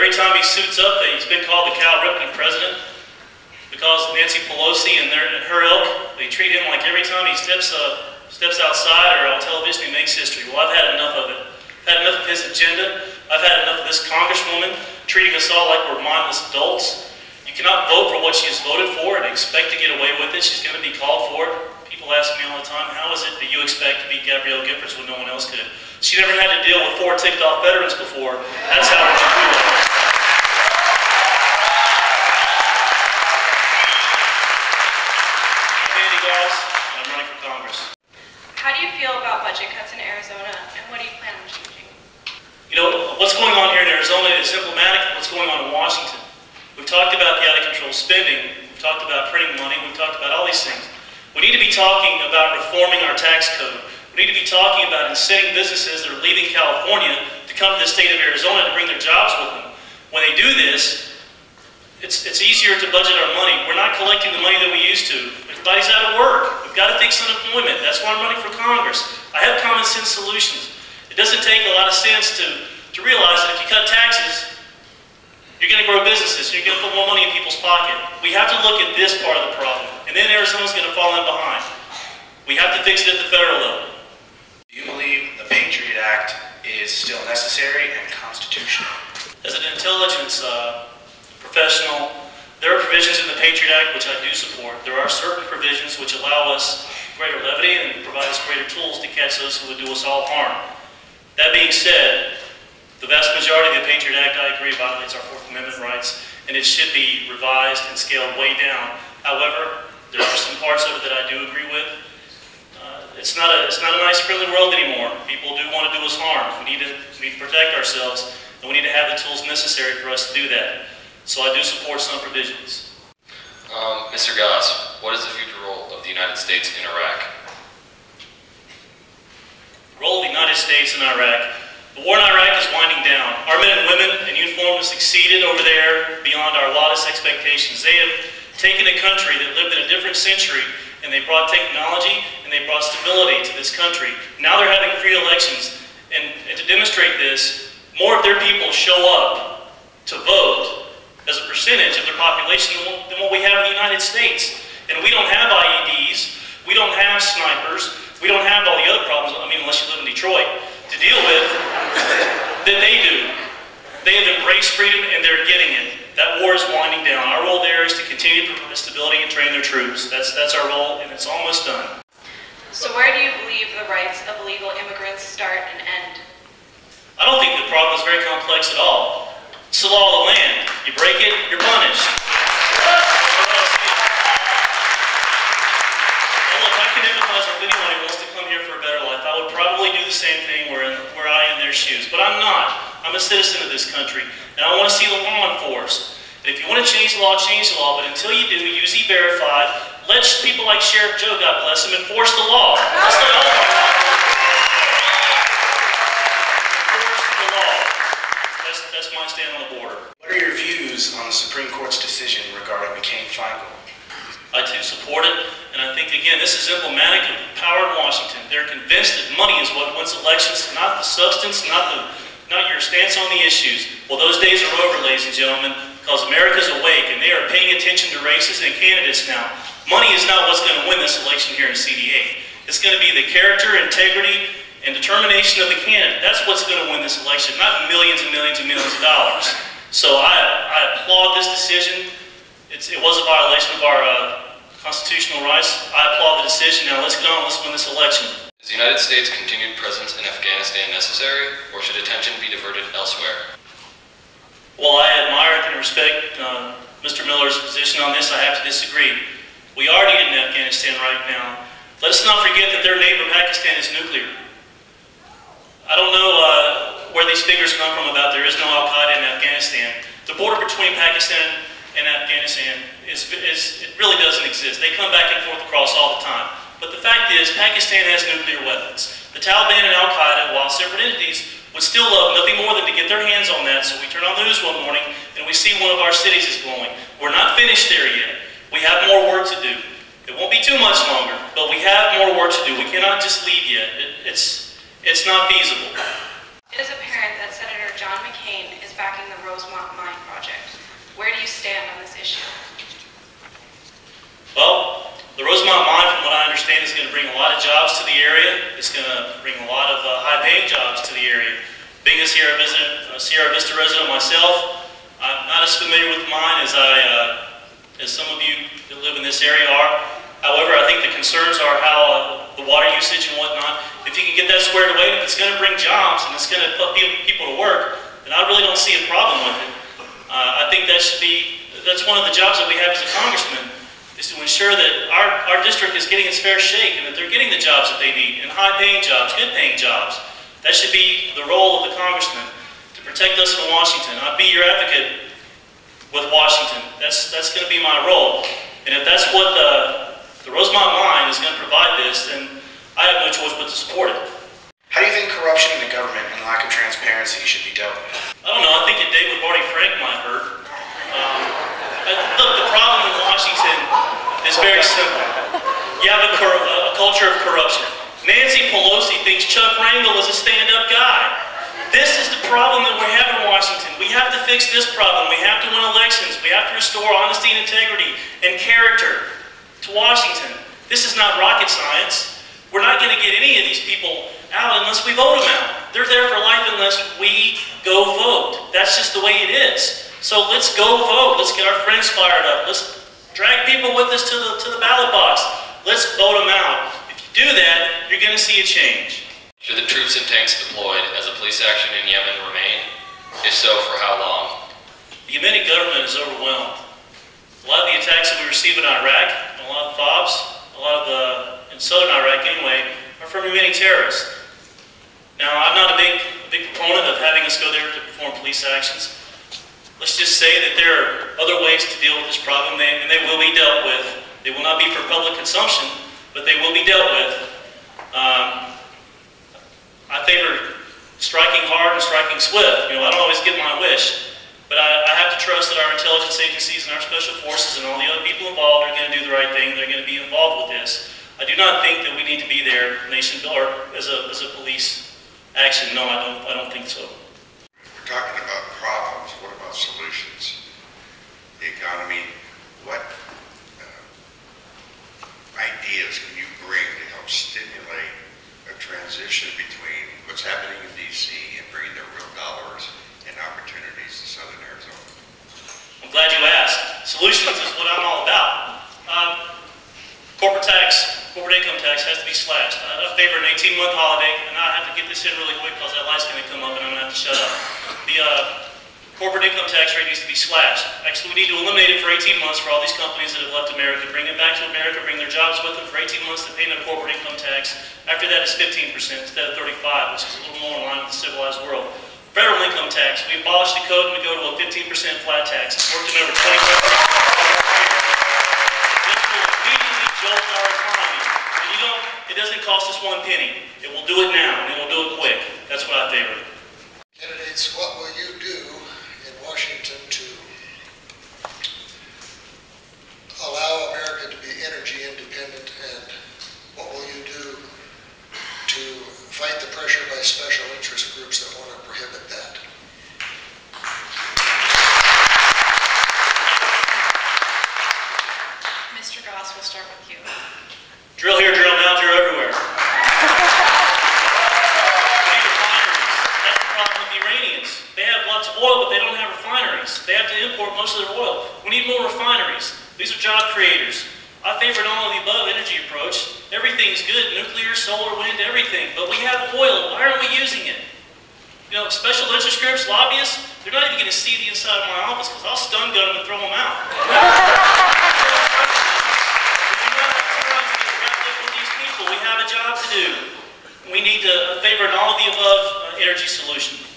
every time he suits up, he's been called the Cal Ripken president because Nancy Pelosi and her ilk, they treat him like every time he steps outside or on television, he makes history. Well, I've had enough of it. I've had enough of his agenda. I've had enough of this congresswoman treating us all like we're mindless adults. You cannot vote for what she has voted for and expect to get away with it. She's going to be called for it. People ask me all the time, how is it that you expect to beat Gabrielle Giffords when no one else could? She never had to deal with 4 ticked-off veterans before. That's how we're going to do it. I'm Andy Goss, and I'm running for Congress. How do you feel about budget cuts in Arizona, and what do you plan on changing? You know, what's going on here in Arizona is emblematic of what's going on in Washington. We've talked about the out-of-control spending. We've talked about printing money. We've talked about all these things. We need to be talking about reforming our tax code. We need to be talking about inciting businesses that are leaving California to come to the state of Arizona to bring their jobs with them. When they do this, it's easier to budget our money. We're not collecting the money that we used to. Everybody's out of work. We've got to fix unemployment. That's why I'm running for Congress. I have common sense solutions. It doesn't take a lot of sense to realize that if you cut taxes, you're going to grow businesses. You're going to put more money in people's pocket. We have to look at this part of the problem. And then Arizona's going to fall in behind. We have to fix it at the federal level. Do you believe the Patriot Act is still necessary and constitutional? As an intelligence professional, there are provisions in the Patriot Act which I do support. There are certain provisions which allow us greater levity and provide us greater tools to catch those who would do us all harm. That being said, the vast majority of the Patriot Act, I agree, violates our Fourth Amendment rights, and it should be revised and scaled way down. However, there are some parts of it that I do agree with. It's not a nice, friendly world anymore. People do want to do us harm. We need to protect ourselves, and we need to have the tools necessary for us to do that. So I do support some provisions. Mr. Goss, what is the future role of the United States in Iraq? The role of the United States in Iraq. The war in Iraq is winding down. Our men and women in uniform have succeeded over there beyond our wildest expectations. They have taken a country that lived in a different century, and they brought technology and they brought stability to this country. Now they're having free elections, and to demonstrate this, more of their people show up to vote as a percentage of their population than what we have in the United States. And we don't have IEDs, we don't have snipers, we don't have all the other problems, I mean, unless you live in Detroit, to deal with, that they do. They have embraced freedom and they're getting it. That war is winding down. Our role there is to continue to provide stability and train their troops. That's our role, and it's almost done. So where do you believe the rights of illegal immigrants start and end? I don't think the problem is very complex at all. It's the law of the land. You break it, you're punished. Well, look, I can empathize with anyone who wants to come here for a better life. I would probably do the same thing were I in their shoes, but I'm not. I'm a citizen of this country, and I want to see the law enforced. And if you want to change the law, but until you do, use E-Verify. Let people like Sheriff Joe, God bless him, enforce the law. Let's let all of our law enforce the law. That's my stand on the border. What are your views on the Supreme Court's decision regarding McCain-Feingold? I too support it, and I think, again, this is emblematic of power in Washington. They're convinced that money is what wins elections, not the substance, not your stance on the issues. Well, those days are over, ladies and gentlemen, because America's awake, and they are paying attention to races and candidates now. Money is not what's going to win this election here in CD8. It's going to be the character, integrity, and determination of the candidate. That's what's going to win this election, not millions and millions and millions of dollars. So I applaud this decision. It was a violation of our constitutional rights. I applaud the decision. Now let's get on, let's win this election. Is the United States' continued presence in Afghanistan necessary, or should attention be diverted elsewhere? Well, I admire and respect Mr. Miller's position on this. I have to disagree. We are needed in Afghanistan right now. Let us not forget that their neighbor Pakistan is nuclear. I don't know where these figures come from about there is no Al-Qaeda in Afghanistan. The border between Pakistan and Afghanistan it really doesn't exist. They come back and forth across all the time. But the fact is, Pakistan has nuclear weapons. The Taliban and Al-Qaeda, while separate entities, would still love nothing more than to get their hands on that. So we turn on the news one morning and we see one of our cities is glowing. We're not finished there yet. We have more work to do. It won't be too much longer, but we have more work to do. We cannot just leave yet. It's not feasible. It is apparent that Senator John McCain is backing the Rosemont mine project. Where do you stand on this issue? Well, the Rosemont mine, from what I understand, is going to bring a lot of jobs to the area. It's going to bring a lot of high-paying jobs to the area. Being a Sierra Vista resident myself, I'm not as familiar with the mine as some of you that live in this area are. However, I think the concerns are how the water usage and whatnot. If you can get that squared away, if it's going to bring jobs and it's going to put people to work, then I really don't see a problem with it. I think that's one of the jobs that we have as a congressman, is to ensure that our district is getting its fair shake and that they're getting the jobs that they need, and high-paying jobs, good-paying jobs. That should be the role of the congressman, to protect us in Washington. I'd be your advocate with Washington. That's going to be my role. And if that's what the Rosemont mine is going to provide this, then I have no choice but to support it. How do you think corruption in the government and lack of transparency should be dealt with? I don't know. I think a date with Barney Frank might hurt. Look, the problem in Washington is very simple. You have a culture of corruption. Nancy Pelosi thinks Chuck Rangel is a stand-up guy. This is the problem that we have in Washington. We have to fix this problem. We have to win elections. We have to restore honesty and integrity and character to Washington. This is not rocket science. We're not going to get any of these people out unless we vote them out. They're there for life unless we go vote. That's just the way it is. So let's go vote. Let's get our friends fired up. Let's drag people with us to the ballot box. Let's vote them out. If you do that, you're going to see a change. Should the troops and tanks deployed as a police action in Yemen remain? If so, for how long? The Yemeni government is overwhelmed. A lot of the attacks that we receive in Iraq, and a lot of FOBs, in southern Iraq anyway, are from Yemeni terrorists. Now, I'm not a big proponent of having us go there to perform police actions. Let's just say that there are other ways to deal with this problem, and they will be dealt with. They will not be for public consumption, but they will be dealt with. I favor striking hard and striking swift. I don't always get my wish, but I have to trust that our intelligence agencies and our special forces and all the other people involved are going to do the right thing. They're going to be involved with this. I do not think that we need to be there as a police action. No, I don't think so. We're talking about problems. What about solutions? The economy. What ideas can you bring to help stimulate a transition between what's happening in D.C. and bringing the real dollars and opportunities to Southern Arizona? I'm glad you asked. Solutions is what I'm all about. Corporate income tax has to be slashed. I favor an 18-month holiday, and I have to get this in really quick because that light's going to come up and I'm going to have to shut up. The corporate income tax rate needs to be slashed. Actually, we need to eliminate it for 18 months for all these companies that have left America. Bring it back to America, bring their jobs with them for 18 months to pay no corporate income tax. After that, it's 15% instead of 35%, which is a little more in line with the civilized world. Federal income tax. We abolished the code and we go to a 15% flat tax. It's worked in over 20 countries. This will immediately jolt our economy. And it doesn't cost us one penny. It will do it now, and it will do it quick. That's what I favor. Candidates, what will you do in Washington to allow America to be energy independent, and what will you do to fight the pressure by special interest groups that want to prohibit that? Mr. Goss, we'll start with you. Drill here, drill now, drill everywhere. They have lots of oil, but they don't have refineries. They have to import most of their oil. We need more refineries. These are job creators. I favor an all-of-the-above energy approach. Everything's good, nuclear, solar, wind, everything. But we have oil. Why aren't we using it? Special interest groups, lobbyists, they're not even going to see the inside of my office because I'll stun gun them and throw them out. We have a job to do. We need to favor an all-of-the-above energy solution.